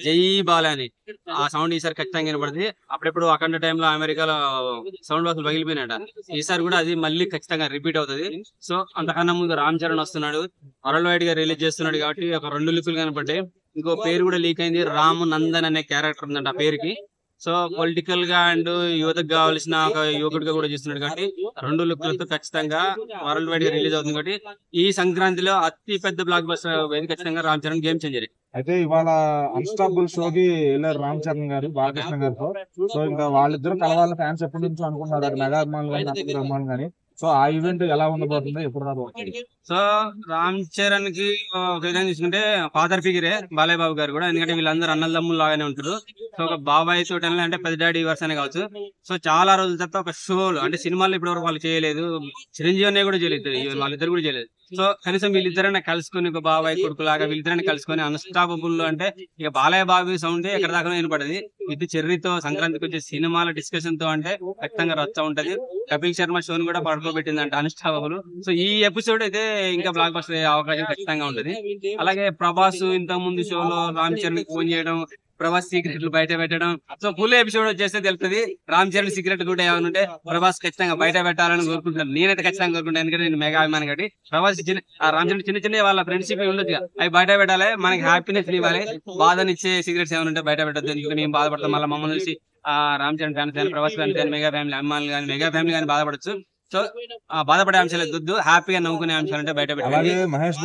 జై బాల అని ఆ సౌండ్ ఈసారి ఖచ్చితంగా వినపడుతుంది. అప్పుడెప్పుడు అఖండ టైంలో అమెరికాలో సౌండ్ బాక్సులు పగిలిపోయినట. ఈసారి కూడా అది మళ్ళీ ఖచ్చితంగా రిపీట్ అవుతుంది. సో అంతకన్నా ముందు రామ్ చరణ్ వస్తున్నాడు, వరల్డ్ వైడ్ గా రిలీజ్ చేస్తున్నాడు కాబట్టి ఒక 2 లుక్లు కనపడ్డాయి. ఇంకో పేరు కూడా లీక్ అయింది, రామ్ నందన్ అనే క్యారెక్టర్ ఉందంట ఆ పేరుకి. సో పొలిటికల్ గా అండ్ యువతకు కావాల్సిన ఒక యువకుడిగా కూడా చేస్తున్నాడు కాబట్టి 2 లుక్లతో ఖచ్చితంగా వరల్డ్ వైడ్ గా రిలీజ్ అవుతుంది. కాబట్టి ఈ సంక్రాంతిలో అతి పెద్ద బ్లాక్ బస్టర్ అయ్యేది ఖచ్చితంగా రామ్ చరణ్ గేమ్ చేంజర్. అయితే ఇవాళ అన్స్టాపుల్ షోకి వెళ్ళారు రామ్ చరణ్ గారు బాలకృష్ణ గారితో. సో ఇంకా వాళ్ళిద్దరు కలవాలని ఫ్యాన్స్ ఎప్పటి నుంచో అనుకుంటున్నారు, అది మెగా అభిమానులు కానీ అభిమానులు అభిమానులు కానీ. సో ఆ ఈవెంట్ ఎలా ఉండబోతుందో ఎప్పుడు రాబోతుంది? సో రామ్ చరణ్ కి ఒక విధంగా తీసుకుంటే ఫాదర్ ఫిగరే బాలయ్య బాబు గారు కూడా, ఎందుకంటే వీళ్ళందరూ అన్నదమ్ములు లాగానే ఉంటారు. సో ఒక బాబాయ్ తోటి అంటే పెద్ద డాడీ వర్స్ కావచ్చు. సో చాలా రోజుల తర్వాత ఒక షోలు అంటే సినిమాలు ఇప్పటివరకు వాళ్ళు చేయలేదు, చిరంజీవి అనే కూడా చేయలేదు, వాళ్ళిద్దరు కూడా చేయలేదు. సో కనీసం వీళ్ళిద్దరైనా కలుసుకొని ఒక బాబాయ్ కొడుకు లాగా వీళ్ళిద్దరైనా కలుసుకొని అన్స్టాపబుల్ అంటే ఇక బాలయ్య బాబు సౌండ్ ఎక్కడ దాకా వినపడది. ఇది చెర్రీతో సంక్రాంతికి వచ్చే సినిమాల డిస్కషన్ తో అంటే ఖచ్చితంగా రచ్చ ఉంటది. కపిల్ శర్మ షోని కూడా పడుకోబెట్టిందంట అన్స్టాపబుల్. సో ఈ ఎపిసోడ్ అయితే ఇంకా బ్లాక్ బస్టర్ అయ్యే అవకాశం ఖచ్చితంగా ఉంటది. అలాగే ప్రభాస్ ఇంత ముందు షోలో రామ్ చరణ్ ఫోన్ చేయడం, ప్రభాస్ సీక్రెట్లు బయట పెట్టడం. సో ఫుల్ ఎపిసోడ్ వచ్చేస్తే తెలుస్తుంది రామ్ చరణ్ సీక్రెట్ కూడా ఏమైనా ఉంటే ప్రభాస్ ఖచ్చితంగా బయట పెట్టాలని కోరుకుంటున్నాను. నేనైతే ఖచ్చితంగా కోరుకుంటాను, ఎందుకంటే నేను మెగా అభిమాని కాబట్టి. ప్రభాస్ రామ్ చరణ్ చిన్న చిన్న వాళ్ళ ఫ్రెండ్షిప్ ఉండొచ్చు, అవి బయట పెట్టాలి, మనకి హ్యాపీనెస్ ఇవ్వాలి. బాధనిచ్చే సీక్రెట్స్ ఏమైనా ఉంటే బయట పెట్టద్దు, ఎందుకంటే మేము బాధపడతాం. మళ్ళీ మమ్మల్ని చూసి రామ్ చరణ్ ఫ్యాన్స్ కానీ ప్రభాస్ ఫ్యాన్స్ కానీ మెగా ఫ్యామిలీ అభిమానులు కానీ మెగా ఫ్యామిలీ కానీ బాధపడచ్చు. సో బాధపడే అంశాలు వద్దు, హ్యాపీగా నవ్వుకునే అంశాలు అంటే బయట పెట్టాలి. మహేష్